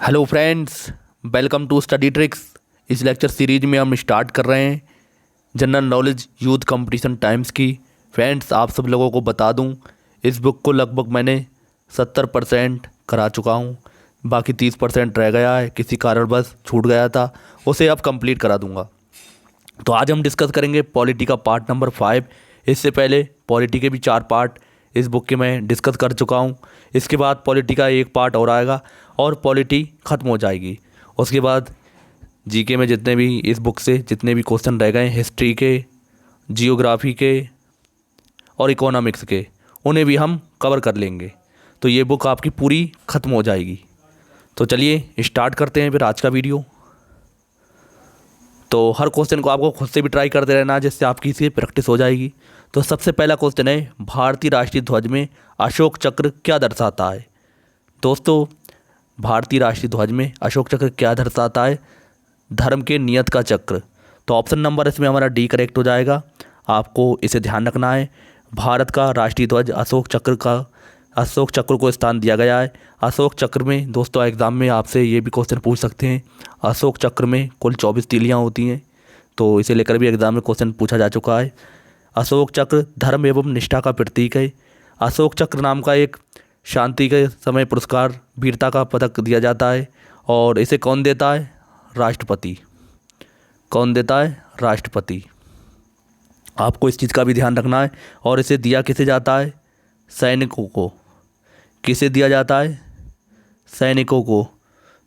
Hello friends, welcome to study tricks. इस lecture series में हम स्टार्ट कर रहे हैं general knowledge youth competition times की। फ्रेंड्स, आप सब लोगों को बता दूं, इस बुक को लगभग मैंने 70% करा चुका हूं। बाकी 30% रह गया है, किसी कारणवश छूट गया था, उसे अब कंप्लीट करा दूंगा। तो आज हम डिस्कस करेंगे पॉलिटी का पार्ट नंबर 5। इससे पहले पॉलिटी के भी 4 पार्ट इस बुक के मैं डिस्कस कर चुका हूँ। इसके बाद पॉलिटी का एक पार्ट और आएगा और पॉलिटी ख़त्म हो जाएगी। उसके बाद जीके में जितने भी इस बुक से जितने भी क्वेश्चन रह गए, हिस्ट्री के, जियोग्राफी के और इकोनॉमिक्स के, उन्हें भी हम कवर कर लेंगे। तो ये बुक आपकी पूरी ख़त्म हो जाएगी। तो चलिए स्टार्ट करते हैं फिर आज का वीडियो। तो हर क्वेश्चन को आपको खुद से भी ट्राई करते रहना, जिससे आपकी इसकी प्रैक्टिस हो जाएगी। तो सबसे पहला क्वेश्चन है, भारतीय राष्ट्रीय ध्वज में अशोक चक्र क्या दर्शाता है? दोस्तों, भारतीय राष्ट्रीय ध्वज में अशोक चक्र क्या दर्शाता है? धर्म के नियत का चक्र। तो ऑप्शन नंबर इसमें हमारा डी करेक्ट हो जाएगा। आपको इसे ध्यान रखना है। भारत का राष्ट्रीय ध्वज अशोक चक्र को स्थान दिया गया है। अशोक चक्र में दोस्तों एग्ज़ाम में आपसे ये भी क्वेश्चन पूछ सकते हैं, अशोक चक्र में कुल 24 तीलियाँ होती हैं, तो इसे लेकर भी एग्ज़ाम में क्वेश्चन पूछा जा चुका है। अशोक चक्र धर्म एवं निष्ठा का प्रतीक है। अशोक चक्र नाम का एक शांति के समय पुरस्कार, वीरता का पदक दिया जाता है और इसे कौन देता है? राष्ट्रपति। कौन देता है? राष्ट्रपति। आपको इस चीज़ का भी ध्यान रखना है। और इसे दिया किसे जाता है? सैनिकों को। किसे दिया जाता है? सैनिकों को।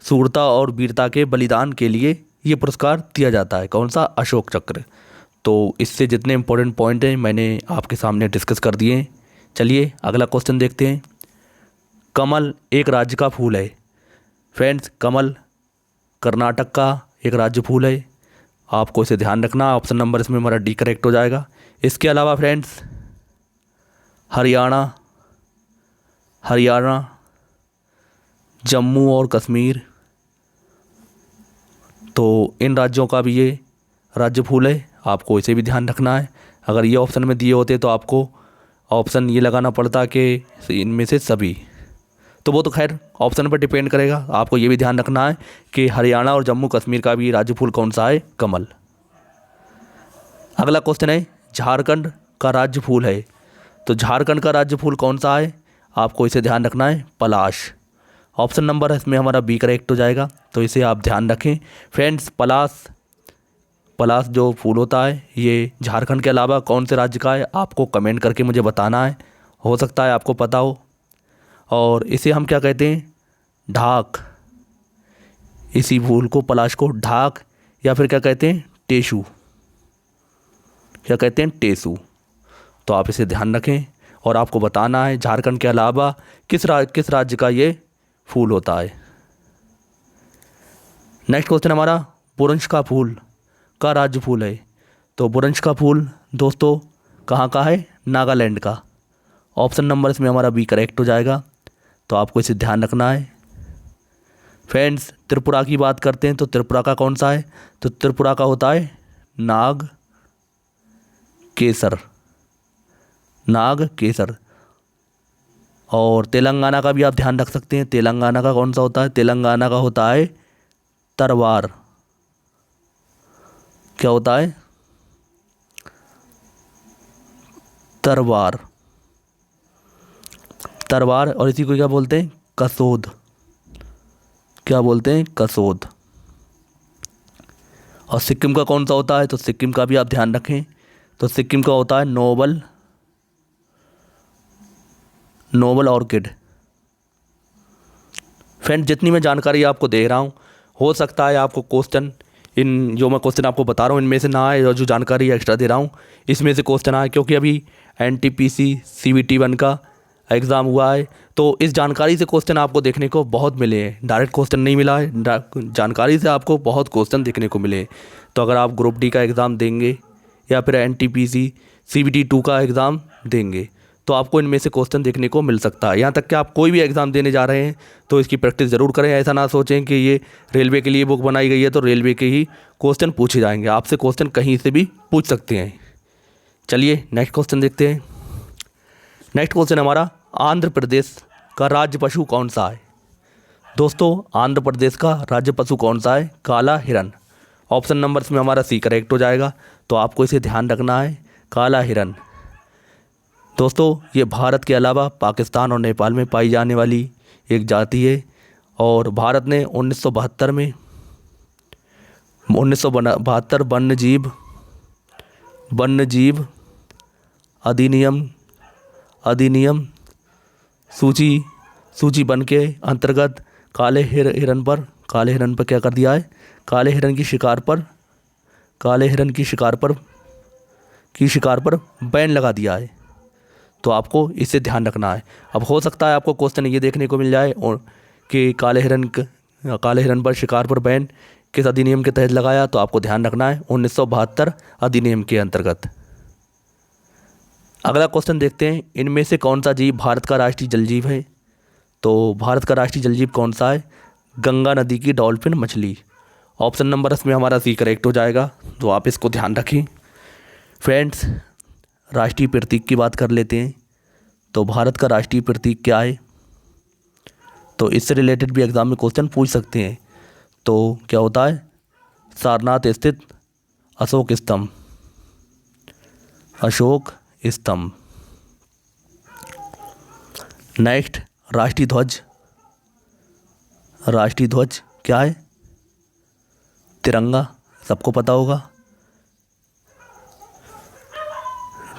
शूरता और वीरता के बलिदान के लिए ये पुरस्कार दिया जाता है। कौन सा? अशोक चक्र। तो इससे जितने इंपॉर्टेंट पॉइंट हैं मैंने आपके सामने डिस्कस कर दिए हैं। चलिए अगला क्वेश्चन देखते हैं। कमल एक राज्य का फूल है। फ्रेंड्स, कमल कर्नाटक का एक राज्य फूल है। आपको इसे ध्यान रखना। ऑप्शन नंबर इसमें हमारा डी करेक्ट हो जाएगा। इसके अलावा फ्रेंड्स, हरियाणा, जम्मू और कश्मीर, तो इन राज्यों का भी ये राज्य फूल है। आपको इसे भी ध्यान रखना है। अगर ये ऑप्शन में दिए होते तो आपको ऑप्शन ये लगाना पड़ता कि इनमें से सभी, तो वो तो खैर ऑप्शन पर डिपेंड करेगा। आपको ये भी ध्यान रखना है कि हरियाणा और जम्मू कश्मीर का भी राज्य फूल कौन सा है? कमल। अगला क्वेश्चन है, झारखंड का राज्य फूल है। तो झारखंड का राज्य फूल कौन सा है? आपको इसे ध्यान रखना है, पलाश। ऑप्शन नंबर इसमें हमारा बी करेक्ट हो जाएगा। तो इसे आप ध्यान रखें। फ्रेंड्स, पलाश जो फूल होता है ये झारखंड के अलावा कौन से राज्य का है? आपको कमेंट करके मुझे बताना है। हो सकता है आपको पता हो। और इसे हम क्या कहते हैं? ढाक। इसी फूल को, पलाश को ढाक या फिर क्या कहते हैं? टेसू। क्या कहते हैं? टेसू। तो आप इसे ध्यान रखें और आपको बताना है झारखंड के अलावा किस राज्य का ये फूल होता है। नेक्स्ट क्वेश्चन हमारा, बुरंश का फूल का राज्य फूल है। तो बुरंश का फूल दोस्तों कहाँ का है? नागालैंड का। ऑप्शन नंबर इसमें हमारा बी करेक्ट हो जाएगा। तो आपको इसे ध्यान रखना है। फ्रेंड्स, त्रिपुरा की बात करते हैं तो त्रिपुरा का कौन सा है? तो त्रिपुरा का होता है नाग केसर। और तेलंगाना का भी आप ध्यान रख सकते हैं। तेलंगाना का कौन सा होता है? तेलंगाना का होता है तरवार। क्या होता है? तरवार। और इसी को क्या बोलते हैं? कसोद। क्या बोलते हैं? कसोद। और सिक्किम का कौन सा होता है? तो सिक्किम का भी आप ध्यान रखें। तो सिक्किम का होता है नोबल ऑर्किड। फ्रेंड, जितनी मैं जानकारी आपको दे रहा हूँ, हो सकता है आपको क्वेश्चन जो मैं क्वेश्चन आपको बता रहा हूँ इनमें से ना आए, और जो जानकारी एक्स्ट्रा दे रहा हूँ इसमें से क्वेश्चन आए, क्योंकि अभी NTPC CBT 1 का एग्ज़ाम हुआ है। तो इस जानकारी से क्वेश्चन आपको देखने को बहुत मिले हैं। डायरेक्ट क्वेश्चन नहीं मिला है, जानकारी से आपको बहुत क्वेश्चन देखने को मिले। तो अगर आप ग्रुप डी का एग्ज़ाम देंगे या फिर NTPC CBT 2 का एग्ज़ाम देंगे तो आपको इनमें से क्वेश्चन देखने को मिल सकता है। यहाँ तक कि आप कोई भी एग्ज़ाम देने जा रहे हैं तो इसकी प्रैक्टिस ज़रूर करें। ऐसा ना सोचें कि ये रेलवे के लिए बुक बनाई गई है तो रेलवे के ही क्वेश्चन पूछे जाएंगे। आपसे क्वेश्चन कहीं से भी पूछ सकते हैं। चलिए नेक्स्ट क्वेश्चन देखते हैं। नेक्स्ट क्वेश्चन हमारा, आंध्र प्रदेश का राज्य पशु कौन सा है? दोस्तों आंध्र प्रदेश का राज्य पशु कौन सा है? काला हिरन। ऑप्शन नंबर्स में हमारा सी करेक्ट हो जाएगा, तो आपको इसे ध्यान रखना है, काला हिरन। दोस्तों ये भारत के अलावा पाकिस्तान और नेपाल में पाई जाने वाली एक जाति है और भारत ने 1972 में 1972 वन्यजीव अधिनियम सूची बन के अंतर्गत काले हिरन पर क्या कर दिया है? काले हिरन की शिकार पर बैन लगा दिया है। तो आपको इसे ध्यान रखना है। अब हो सकता है आपको क्वेश्चन ये देखने को मिल जाए और कि काले हिरन पर शिकार पर बैन किस अधिनियम के तहत लगाया, तो आपको ध्यान रखना है 1972 अधिनियम के अंतर्गत। अगला क्वेश्चन देखते हैं, इनमें से कौन सा जीव भारत का राष्ट्रीय जल जीव है? तो भारत का राष्ट्रीय जल जीव कौन सा है? गंगा नदी की डॉल्फिन मछली। ऑप्शन नंबर इसमें हमारा सी करेक्ट हो जाएगा, तो आप इसको ध्यान रखें। फ्रेंड्स राष्ट्रीय प्रतीक की बात कर लेते हैं। तो भारत का राष्ट्रीय प्रतीक क्या है? तो इससे रिलेटेड भी एग्जाम में क्वेश्चन पूछ सकते हैं। तो क्या होता है? सारनाथ स्थित अशोक स्तंभ। नेक्स्ट राष्ट्रीय ध्वज क्या है? तिरंगा, सबको पता होगा।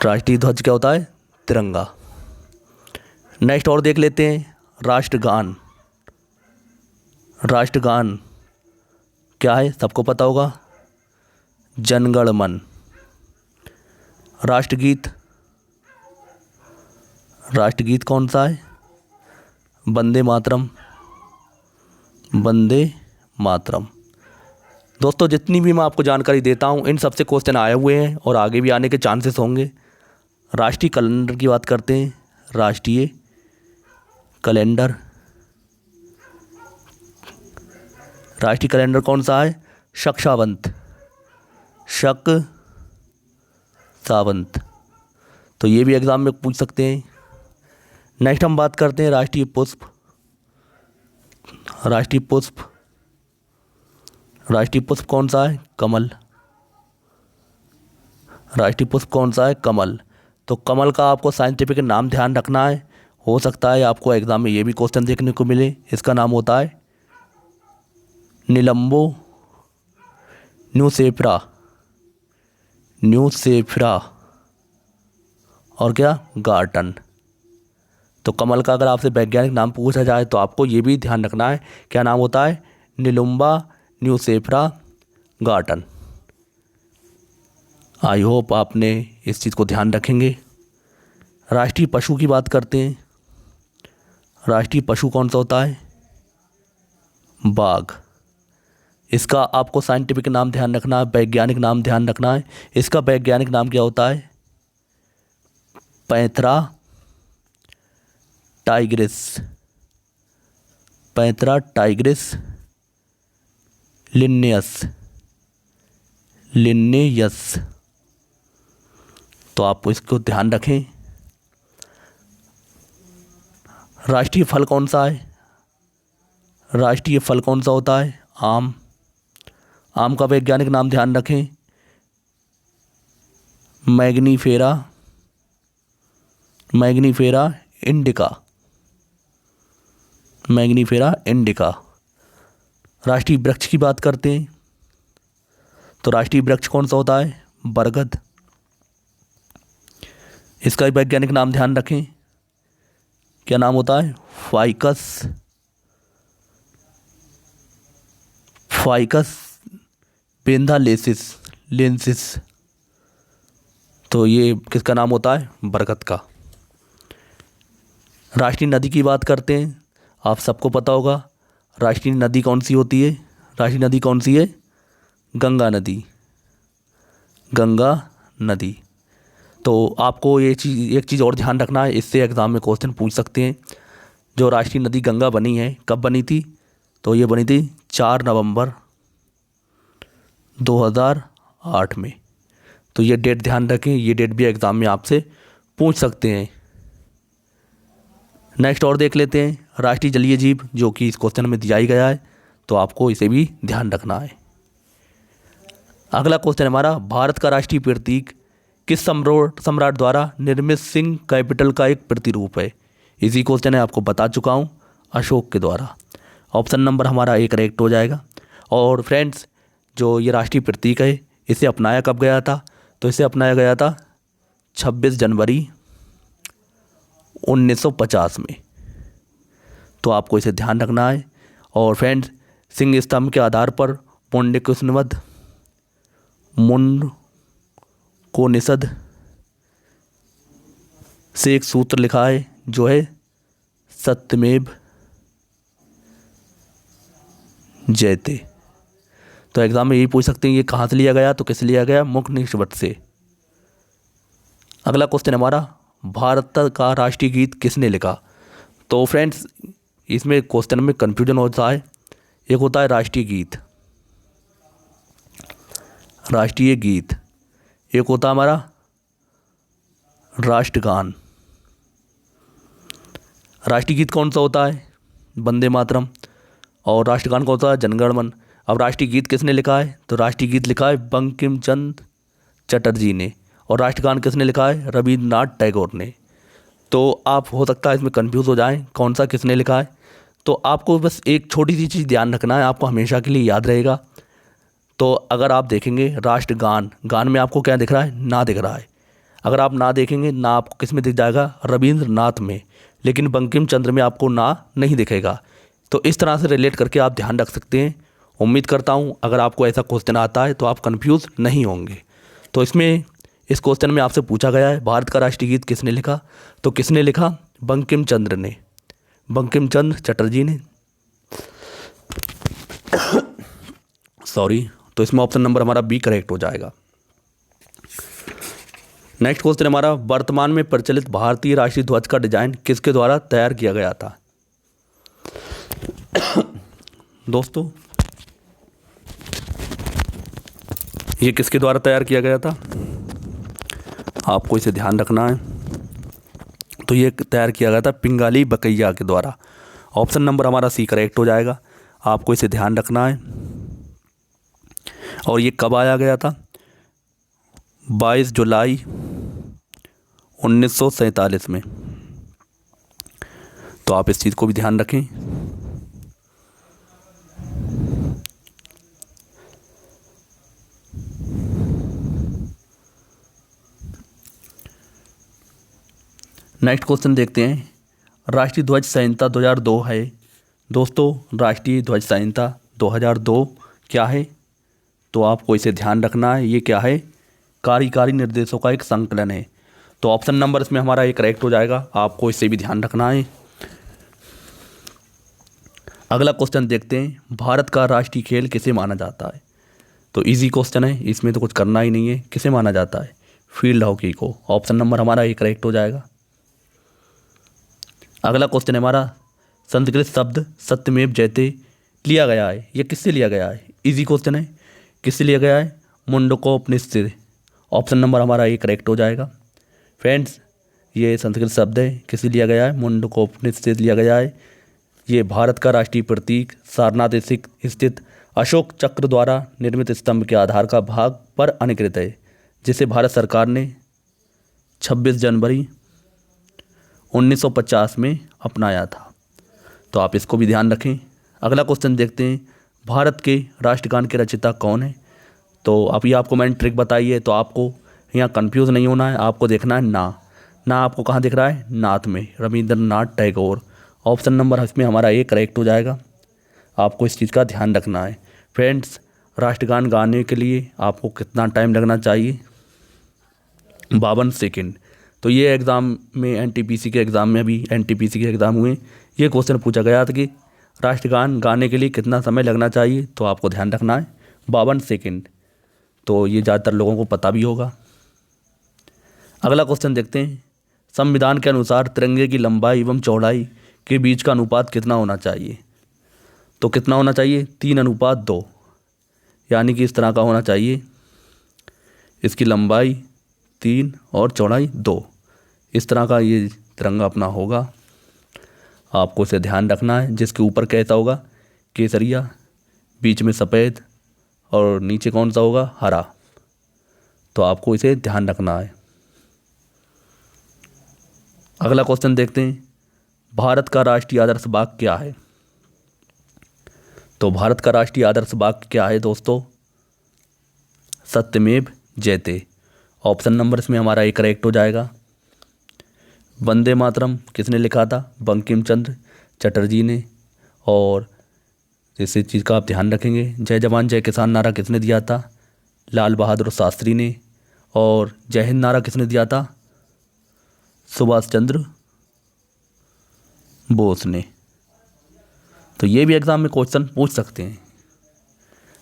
राष्ट्रीय ध्वज क्या होता है? तिरंगा। नेक्स्ट और देख लेते हैं, राष्ट्रगान क्या है? सबको पता होगा, जनगण मन। राष्ट्रगीत कौन सा है? वंदे मातरम। दोस्तों जितनी भी मैं आपको जानकारी देता हूँ इन सबसे क्वेश्चन आए हुए हैं और आगे भी आने के चांसेस होंगे। राष्ट्रीय कैलेंडर की बात करते हैं। राष्ट्रीय कैलेंडर कौन सा है? शक सावंत। तो ये भी एग्जाम में पूछ सकते हैं। नेक्स्ट हम बात करते हैं राष्ट्रीय पुष्प कौन सा है? कमल। राष्ट्रीय पुष्प कौन सा है? कमल। तो कमल का आपको साइंटिफिक नाम ध्यान रखना है। हो सकता है आपको एग्जाम में ये भी क्वेश्चन देखने को मिले। इसका नाम होता है निलंबो न्यूसेफ्रा और क्या? गार्टन। तो कमल का अगर आपसे वैज्ञानिक नाम पूछा जाए तो आपको ये भी ध्यान रखना है, क्या नाम होता है? निलुम्बा न्यूसेफ्रा गार्टन। आई होप आपने इस चीज़ को ध्यान रखेंगे। राष्ट्रीय पशु की बात करते हैं। राष्ट्रीय पशु कौन सा होता है? बाघ। इसका आपको साइंटिफिक नाम ध्यान रखना है, वैज्ञानिक नाम ध्यान रखना है। इसका वैज्ञानिक नाम क्या होता है? Panthera tigris Linnaeus. तो आप इसको ध्यान रखें। राष्ट्रीय फल कौन सा है? राष्ट्रीय फल कौन सा होता है? आम का वैज्ञानिक नाम ध्यान रखें, मैग्नीफेरा इंडिका। राष्ट्रीय वृक्ष की बात करते हैं। तो राष्ट्रीय वृक्ष कौन सा होता है? बरगद। इसका वैज्ञानिक नाम ध्यान रखें, क्या नाम होता है? फाइकस पेंथालेंसिस। तो ये किसका नाम होता है? बरगद का। राष्ट्रीय नदी की बात करते हैं। आप सबको पता होगा राष्ट्रीय नदी कौन सी होती है? राष्ट्रीय नदी कौन सी है? गंगा नदी। तो आपको एक चीज़ और ध्यान रखना है, इससे एग्ज़ाम में क्वेश्चन पूछ सकते हैं। जो राष्ट्रीय नदी गंगा बनी है, कब बनी थी? तो ये बनी थी 4 नवंबर 2008 में। तो ये डेट ध्यान रखें, ये डेट भी एग्ज़ाम में आपसे पूछ सकते हैं। नेक्स्ट और देख लेते हैं राष्ट्रीय जलीय जीव, जो कि इस क्वेश्चन में दिया ही गया है, तो आपको इसे भी ध्यान रखना है। अगला क्वेश्चन हमारा, भारत का राष्ट्रीय प्रतीक किस सम्राट द्वारा निर्मित सिंह कैपिटल का एक प्रतिरूप है? इसी क्वेश्चन है, आपको बता चुका हूँ, अशोक के द्वारा। ऑप्शन नंबर हमारा एक करेक्ट हो जाएगा। और फ्रेंड्स, जो ये राष्ट्रीय प्रतीक है, इसे अपनाया कब गया था? तो इसे अपनाया गया था 26 जनवरी 1950 में। तो आपको इसे ध्यान रखना है। और फ्रेंड्स, सिंह स्तंभ के आधार पर पुण्यकुस्नवध मुंड को निषद से एक सूत्र लिखा है, जो है सत्यमेव जयते। तो एग्जाम में यही पूछ सकते हैं ये कहाँ से लिया गया, तो किस लिया गया? मुखनिषद से। अगला क्वेश्चन हमारा, भारत का राष्ट्रीय गीत किसने लिखा? तो फ्रेंड्स, इसमें क्वेश्चन में कन्फ्यूजन होता है। एक होता है राष्ट्रीय गीत, एक होता है हमारा राष्ट्रगान। राष्ट्रीय गीत कौन सा होता है? वंदे मातरम। और राष्ट्रगान कौन सा है? जनगण मन। अब राष्ट्रीय गीत किसने लिखा है? तो राष्ट्रीय गीत लिखा है बंकिम चंद्र चटर्जी ने। और राष्ट्रगान किसने लिखा है? रविन्द्रनाथ टैगोर ने। तो आप हो सकता है इसमें कंफ्यूज हो जाएं कौन सा किसने लिखा है। तो आपको बस एक छोटी सी चीज़ ध्यान रखना है, आपको हमेशा के लिए याद रहेगा। तो अगर आप देखेंगे राष्ट्रगान, गान में आपको क्या दिख रहा है? ना दिख रहा है। अगर आप ना देखेंगे, ना आपको किस में दिख जाएगा? रविंद्रनाथ में। लेकिन बंकिम चंद्र में आपको ना नहीं दिखेगा। तो इस तरह से रिलेट करके आप ध्यान रख सकते हैं। उम्मीद करता हूँ अगर आपको ऐसा क्वेश्चन आता है तो आप कंफ्यूज नहीं होंगे। तो इस क्वेश्चन में आपसे पूछा गया है भारत का राष्ट्रीय गीत किसने लिखा? तो किसने लिखा? बंकिम चंद्र ने, बंकिम चंद्र चटर्जी ने। सॉरी। तो इसमें ऑप्शन नंबर हमारा बी करेक्ट हो जाएगा। नेक्स्ट क्वेश्चन हमारा, वर्तमान में प्रचलित भारतीय राष्ट्रीय ध्वज का डिजाइन किसके द्वारा तैयार किया गया था? दोस्तों, ये किसके द्वारा तैयार किया गया था? आपको इसे ध्यान रखना है। तो ये तैयार किया गया था पिंगाली बकैया के द्वारा। ऑप्शन नंबर हमारा सी करेक्ट हो जाएगा। आपको इसे ध्यान रखना है। और ये कब आया गया था? 22 जुलाई 1947 में। तो आप इस चीज़ को भी ध्यान रखें। नेक्स्ट क्वेश्चन देखते हैं, राष्ट्रीय ध्वज संहिता 2002 है। दोस्तों, राष्ट्रीय ध्वज संहिता 2002 क्या है? तो आपको इसे ध्यान रखना है। ये क्या है? कार्यकारी निर्देशों का एक संकलन है। तो ऑप्शन नंबर इसमें हमारा ये करेक्ट हो जाएगा। आपको इसे भी ध्यान रखना है। अगला क्वेश्चन देखते हैं, भारत का राष्ट्रीय खेल किसे माना जाता है? तो इजी क्वेश्चन है, इसमें तो कुछ करना ही नहीं है। किसे माना जाता है? फील्ड हॉकी को। ऑप्शन नंबर हमारा ये करेक्ट हो जाएगा। अगला क्वेश्चन है हमारा, संस्कृत शब्द सत्यमेव जयते लिया गया है, ये किससे लिया गया है? इजी क्वेश्चन है। किससे लिया गया है? मुंडकोपनिषद से। ऑप्शन नंबर हमारा ये करेक्ट हो जाएगा। फ्रेंड्स, ये संस्कृत शब्द है, किससे लिया गया है? मुंडकोपनिषद से लिया गया है। ये भारत का राष्ट्रीय प्रतीक सारनाथ स्थित अशोक चक्र द्वारा निर्मित स्तंभ के आधार का भाग पर अंकित है, जिसे भारत सरकार ने 26 जनवरी 1950 में अपनाया था। तो आप इसको भी ध्यान रखें। अगला क्वेश्चन देखते हैं, भारत के राष्ट्रगान के रचयिता कौन है? तो अभी आपको मैंने ट्रिक बताई है, तो आपको यहाँ कंफ्यूज नहीं होना है। आपको देखना है ना आपको कहाँ दिख रहा है? नाथ में, रविंद्रनाथ टैगोर। ऑप्शन नंबर इसमें हमारा ए करेक्ट हो जाएगा। आपको इस चीज़ का ध्यान रखना है। फ्रेंड्स, राष्ट्रगान गाने के लिए आपको कितना टाइम लगना चाहिए? 52 सेकेंड। तो ये एग्ज़ाम में एनटीपीसी के एग्ज़ाम हुए, ये क्वेश्चन पूछा गया था कि राष्ट्रगान गाने के लिए कितना समय लगना चाहिए? तो आपको ध्यान रखना है 52 सेकेंड। तो ये ज़्यादातर लोगों को पता भी होगा। अगला क्वेश्चन देखते हैं, संविधान के अनुसार तिरंगे की लंबाई एवं चौड़ाई के बीच का अनुपात कितना होना चाहिए? तो कितना होना चाहिए? 3:2, यानी कि इस तरह का होना चाहिए। इसकी लंबाई 3 और चौड़ाई 2, इस तरह का ये तिरंगा अपना होगा। आपको इसे ध्यान रखना है। जिसके ऊपर कैसा होगा, केसरिया, बीच में सफ़ेद और नीचे कौन सा होगा, हरा। तो आपको इसे ध्यान रखना है। अगला क्वेश्चन देखते हैं, भारत का राष्ट्रीय आदर्श बाग क्या है। तो भारत का राष्ट्रीय आदर्श बाग क्या है दोस्तों, सत्यमेव जयते। ऑप्शन नंबर इसमें हमारा एक करेक्ट हो जाएगा। वंदे मातरम किसने लिखा था, बंकिम चंद्र चटर्जी ने। और इस चीज़ का आप ध्यान रखेंगे। जय जवान जय किसान नारा किसने दिया था, लाल बहादुर शास्त्री ने। और जय हिंद नारा किसने दिया था, सुभाष चंद्र बोस ने। तो ये भी एग्जाम में क्वेश्चन पूछ सकते हैं।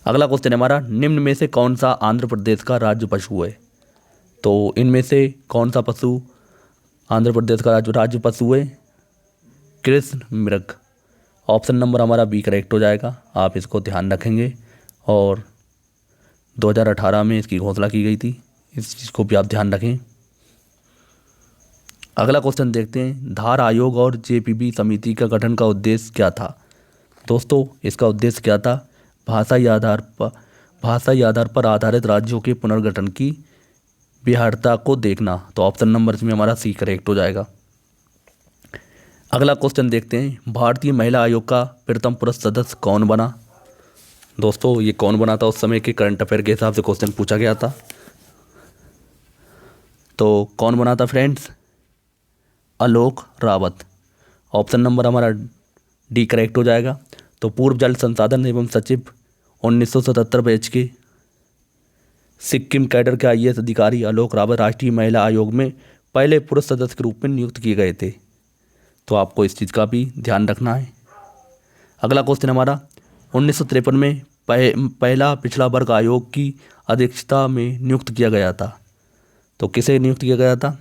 अगला क्वेश्चन है हमारा, निम्न में से कौन सा आंध्र प्रदेश का राज्य पशु है। तो इनमें से कौन सा पशु आंध्र प्रदेश का राज्य पशु है, कृष्ण मृग। ऑप्शन नंबर हमारा बी करेक्ट हो जाएगा। आप इसको ध्यान रखेंगे। और 2018 में इसकी घोषणा की गई थी, इस चीज़ को भी आप ध्यान रखें। अगला क्वेश्चन देखते हैं, धार आयोग और जेपीबी समिति का गठन का उद्देश्य क्या था। दोस्तों इसका उद्देश्य क्या था, भाषाई आधार पर आधारित राज्यों के पुनर्गठन की व्यवहार्यता को देखना। तो ऑप्शन नंबर इसमें हमारा सी करेक्ट हो जाएगा। अगला क्वेश्चन देखते हैं, भारतीय महिला आयोग का प्रथम पुरुष सदस्य कौन बना। दोस्तों ये कौन बना था, उस समय के करंट अफेयर के हिसाब से क्वेश्चन पूछा गया था। तो कौन बना था फ्रेंड्स, आलोक रावत। ऑप्शन नंबर हमारा डी करेक्ट हो जाएगा। तो पूर्व जल संसाधन एवं सचिव 1977 बैच के सिक्किम कैडर के आईएएस अधिकारी आलोक रावत राष्ट्रीय महिला आयोग में पहले पुरुष सदस्य के रूप में नियुक्त किए गए थे। तो आपको इस चीज़ का भी ध्यान रखना है। अगला क्वेश्चन हमारा, 1953 में पहला पिछड़ा वर्ग आयोग की अध्यक्षता में नियुक्त किया गया था। तो किसे नियुक्त किया गया था,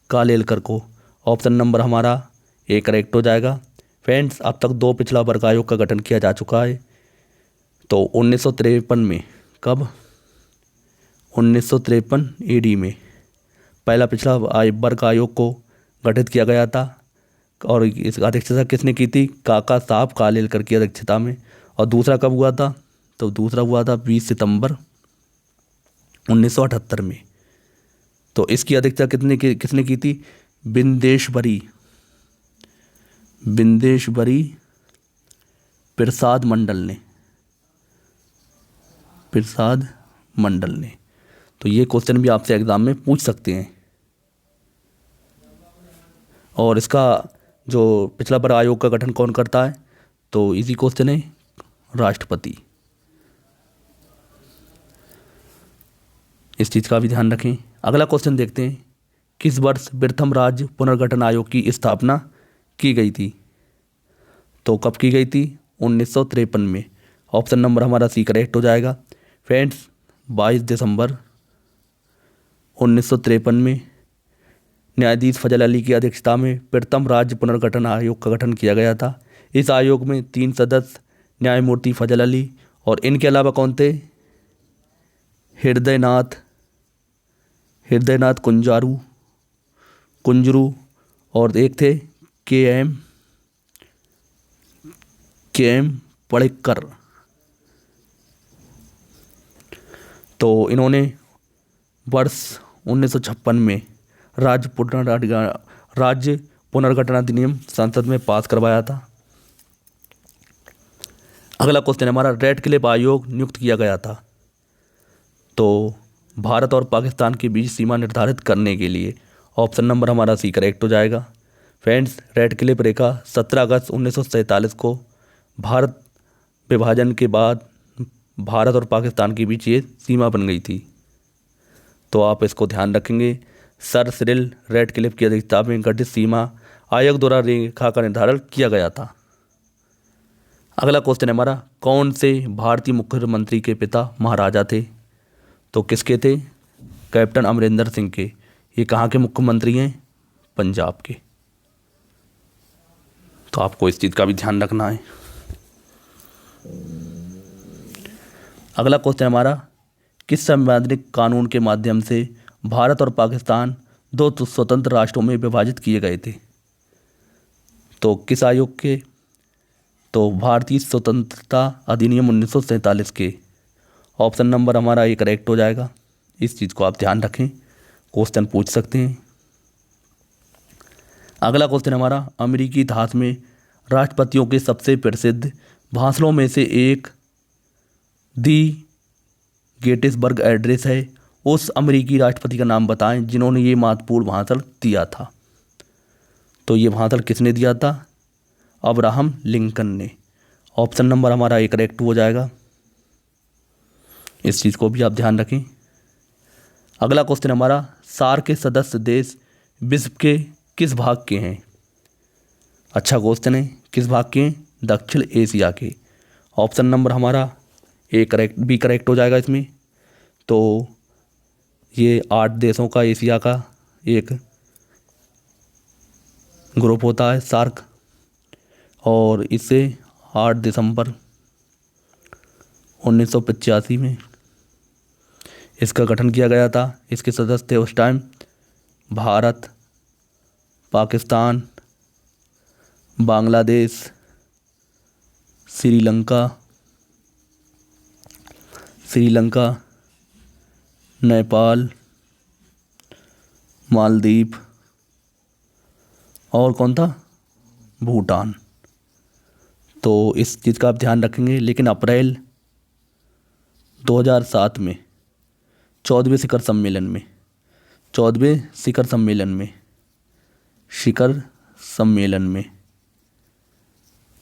कालेलकर को। ऑप्शन नंबर हमारा ए करेक्ट हो जाएगा। फ्रेंड्स अब तक 2 पिछड़ा वर्ग आयोग का गठन किया जा चुका है। तो 1953 में, कब, 1953 ईडी में पहला पिछड़ा वर्ग आयोग को गठित किया गया था। और इस अध्यक्षता किसने की थी, काका साहब कालेलकर की अध्यक्षता में। और दूसरा कब हुआ था, तो दूसरा हुआ था 20 सितंबर 1978 में। तो इसकी अध्यक्षता किसने की थी, बिंदेश्वरी प्रसाद मंडल ने। तो ये क्वेश्चन भी आपसे एग्जाम में पूछ सकते हैं। और इसका जो पिछला वर्ग आयोग का गठन कौन करता है, तो इजी क्वेश्चन है, राष्ट्रपति। इस चीज़ का भी ध्यान रखें। अगला क्वेश्चन देखते हैं, किस वर्ष प्रथम राज्य पुनर्गठन आयोग की स्थापना की गई थी। तो कब की गई थी, 1953 में। ऑप्शन नंबर हमारा सी करेक्ट हो जाएगा। फ्रेंड्स 22 दिसंबर 1953 में न्यायाधीश फजल अली की अध्यक्षता में प्रथम राज्य पुनर्गठन आयोग का गठन किया गया था। इस आयोग में 3 सदस्य न्यायमूर्ति फजल अली और इनके अलावा कौन थे, हृदयनाथ कुंजरू और एक थे के एम पड़ेकर। तो इन्होंने वर्ष 1956 में राज्य पुनर्गठन अधिनियम संसद में पास करवाया था। अगला क्वेश्चन हमारा, रेड क्लिफ आयोग नियुक्त किया गया था। तो भारत और पाकिस्तान के बीच सीमा निर्धारित करने के लिए। ऑप्शन नंबर हमारा सी करेक्ट हो जाएगा। फ्रेंड्स रेड क्लिफ रेखा 17 अगस्त 1947 को भारत विभाजन के बाद भारत और पाकिस्तान के बीच ये सीमा बन गई थी। तो आप इसको ध्यान रखेंगे। सर सिरिल रेड क्लिफ की अध्यक्षता में गठित सीमा आयोग द्वारा रेखा का निर्धारण किया गया था। अगला क्वेश्चन है हमारा, कौन से भारतीय मुख्यमंत्री के पिता महाराजा थे। तो किसके थे, कैप्टन अमरिंदर सिंह के। ये कहाँ के मुख्यमंत्री हैं, पंजाब के। तो आपको इस चीज़ का भी ध्यान रखना है। अगला क्वेश्चन हमारा, किस संवैधानिक कानून के माध्यम से भारत और पाकिस्तान 2 स्वतंत्र राष्ट्रों में विभाजित किए गए थे। तो किस आयोग के? तो भारतीय स्वतंत्रता अधिनियम 1947 के। ऑप्शन नंबर हमारा ये करेक्ट हो जाएगा। इस चीज़ को आप ध्यान रखें, क्वेश्चन पूछ सकते हैं। अगला क्वेश्चन हमारा, अमेरिकी इतिहास में राष्ट्रपतियों के सबसे प्रसिद्ध भाषणों में से एक दी गेटिसबर्ग एड्रेस है। उस अमेरिकी राष्ट्रपति का नाम बताएं जिन्होंने ये महत्वपूर्ण भाषण दिया था। तो ये भाषण किसने दिया था? अब्राहम लिंकन ने। ऑप्शन नंबर हमारा एक करेक्ट हो जाएगा। इस चीज़ को भी आप ध्यान रखें। अगला क्वेश्चन हमारा, सार्क के सदस्य देश विश्व के किस भाग के हैं? अच्छा क्वेश्चन है, किस भाग के हैं? दक्षिण एशिया के। ऑप्शन नंबर हमारा ए करेक्ट, बी करेक्ट हो जाएगा इसमें। तो ये 8 देशों का एशिया का एक ग्रुप होता है सार्क, और इसे 8 दिसंबर 1985 में इसका गठन किया गया था। इसके सदस्य थे उस टाइम भारत, पाकिस्तान, बांग्लादेश, श्रीलंका, नेपाल, मालदीव और कौन था? भूटान। तो इस चीज़ का आप ध्यान रखेंगे। लेकिन अप्रैल 2007 में 14वें शिखर सम्मेलन में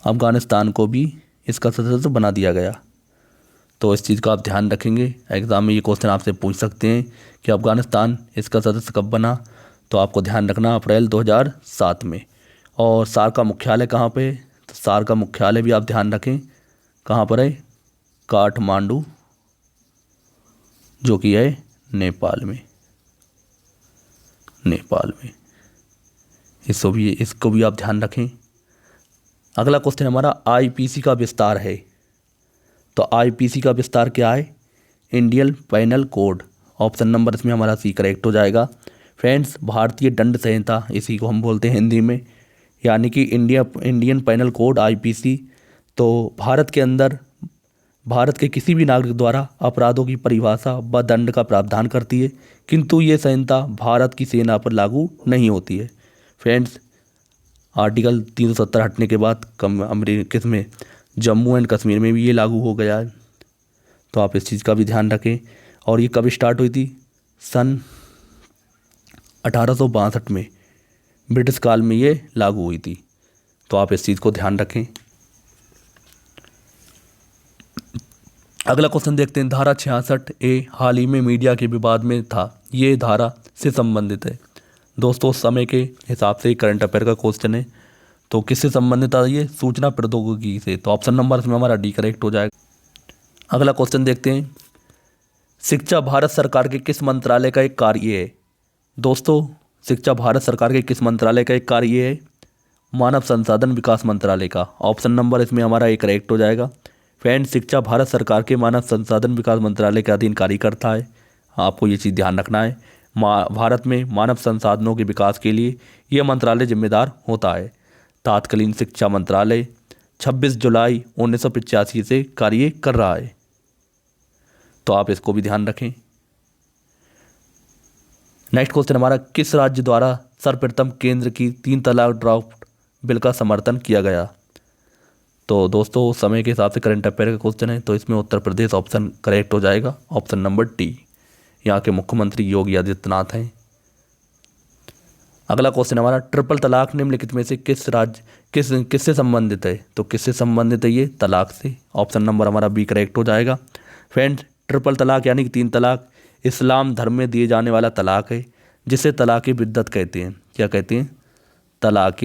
अफ़गानिस्तान को भी इसका सदस्य बना दिया गया। तो इस चीज़ का आप ध्यान रखेंगे। एग्ज़ाम में ये क्वेश्चन आपसे पूछ सकते हैं कि अफ़गानिस्तान इसका सदस्य कब बना। तो आपको ध्यान रखना अप्रैल 2007 में। और सार्क का मुख्यालय कहाँ पे है? तो सार्क का मुख्यालय भी आप ध्यान रखें कहाँ पर है? काठमांडू, जो कि है नेपाल में। इसको भी आप ध्यान रखें। अगला क्वेश्चन हमारा, आईपीसी का विस्तार है। तो आईपीसी का विस्तार क्या है? Indian panel code. Option number इसमें हमारा सी करेक्ट हो जाएगा। फ्रेंड्स, भारतीय दंड संहिता इसी को हम बोलते हैं हिंदी में, यानी कि इंडियन पैनल कोड आईपीसी। तो भारत के अंदर भारत के किसी भी नागरिक द्वारा अपराधों की परिभाषा व दंड का प्रावधान करती है, किंतु ये संहिता भारत की सेना पर लागू नहीं होती है। फ्रेंड्स, आर्टिकल 370 हटने के बाद अमेरिका में जम्मू एंड कश्मीर में भी ये लागू हो गया है। तो आप इस चीज़ का भी ध्यान रखें। और ये कब स्टार्ट हुई थी? सन 1862 में ब्रिटिश काल में ये लागू हुई थी। तो आप इस चीज़ को ध्यान रखें। अगला क्वेश्चन देखते हैं, धारा 66A हाल ही में मीडिया के विवाद में था, ये धारा से संबंधित है। दोस्तों, उस समय के हिसाब से करंट अफेयर का क्वेश्चन है। तो किससे संबंधित है ये? सूचना प्रौद्योगिकी से। तो ऑप्शन नंबर इसमें हमारा डी करेक्ट हो जाएगा। अगला क्वेश्चन देखते हैं, शिक्षा भारत सरकार के किस मंत्रालय का एक कार्य है? दोस्तों, शिक्षा भारत सरकार के किस मंत्रालय का एक कार्य है? मानव संसाधन विकास मंत्रालय का। ऑप्शन नंबर इसमें हमारा एक करेक्ट हो जाएगा। फ्रेंड्स, शिक्षा भारत सरकार के मानव संसाधन विकास मंत्रालय के अधीन कार्य करता है। आपको ये चीज़ ध्यान रखना है। भारत में मानव संसाधनों के विकास के लिए यह मंत्रालय जिम्मेदार होता है। तत्कालीन शिक्षा मंत्रालय 26 जुलाई 1985 से कार्य कर रहा है। तो आप इसको भी ध्यान रखें। नेक्स्ट क्वेश्चन हमारा, किस राज्य द्वारा सर्वप्रथम केंद्र की 3 तलाक ड्राफ्ट बिल का समर्थन किया गया? तो दोस्तों, समय के हिसाब से करंट अफेयर का क्वेश्चन है, तो इसमें उत्तर प्रदेश ऑप्शन करेक्ट हो जाएगा। ऑप्शन नंबर डी, यहाँ के मुख्यमंत्री योगी आदित्यनाथ हैं। अगला क्वेश्चन हमारा, ट्रिपल तलाक निम्नलिखित में से किससे संबंधित है? तो किससे संबंधित है ये? तलाक से। ऑप्शन नंबर हमारा बी करेक्ट हो जाएगा। फ्रेंड्स, ट्रिपल तलाक यानी कि 3 तलाक इस्लाम धर्म में दिए जाने वाला तलाक है, जिसे तलाक बिद्दत कहते हैं। क्या कहते हैं? तलाक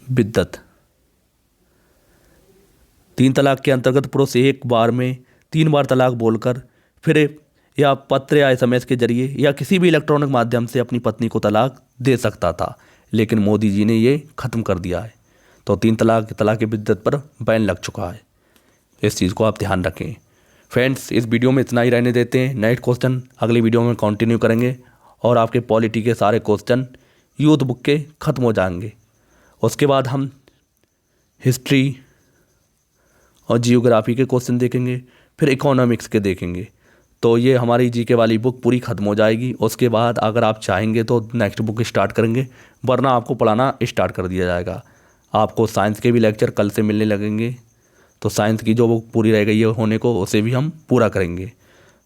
बिद्दत। 3 तलाक के अंतर्गत पुरुष एक बार में 3 बार तलाक बोलकर फिर या पत्र या एसएमएस के जरिए या किसी भी इलेक्ट्रॉनिक माध्यम से अपनी पत्नी को तलाक दे सकता था, लेकिन मोदी जी ने ये ख़त्म कर दिया है। तो 3 तलाक बिद्दत पर बैन लग चुका है। इस चीज़ को आप ध्यान रखें। फ्रेंड्स, इस वीडियो में इतना ही रहने देते हैं। नेक्स्ट क्वेश्चन अगली वीडियो में कंटिन्यू करेंगे और आपके पॉलिटी के सारे क्वेश्चन यूथ बुक के ख़त्म हो जाएंगे। उसके बाद हम हिस्ट्री और जियोग्राफी के क्वेश्चन देखेंगे, फिर इकोनॉमिक्स के देखेंगे। तो ये हमारी जीके वाली बुक पूरी ख़त्म हो जाएगी। उसके बाद अगर आप चाहेंगे तो नेक्स्ट बुक स्टार्ट करेंगे, वरना आपको पढ़ाना स्टार्ट कर दिया जाएगा। आपको साइंस के भी लेक्चर कल से मिलने लगेंगे, तो साइंस की जो बुक पूरी रह गई है होने को, उसे भी हम पूरा करेंगे।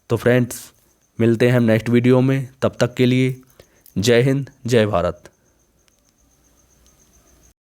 तो फ्रेंड्स, मिलते हैं हम नेक्स्ट वीडियो में। तब तक के लिए जय हिंद, जय भारत।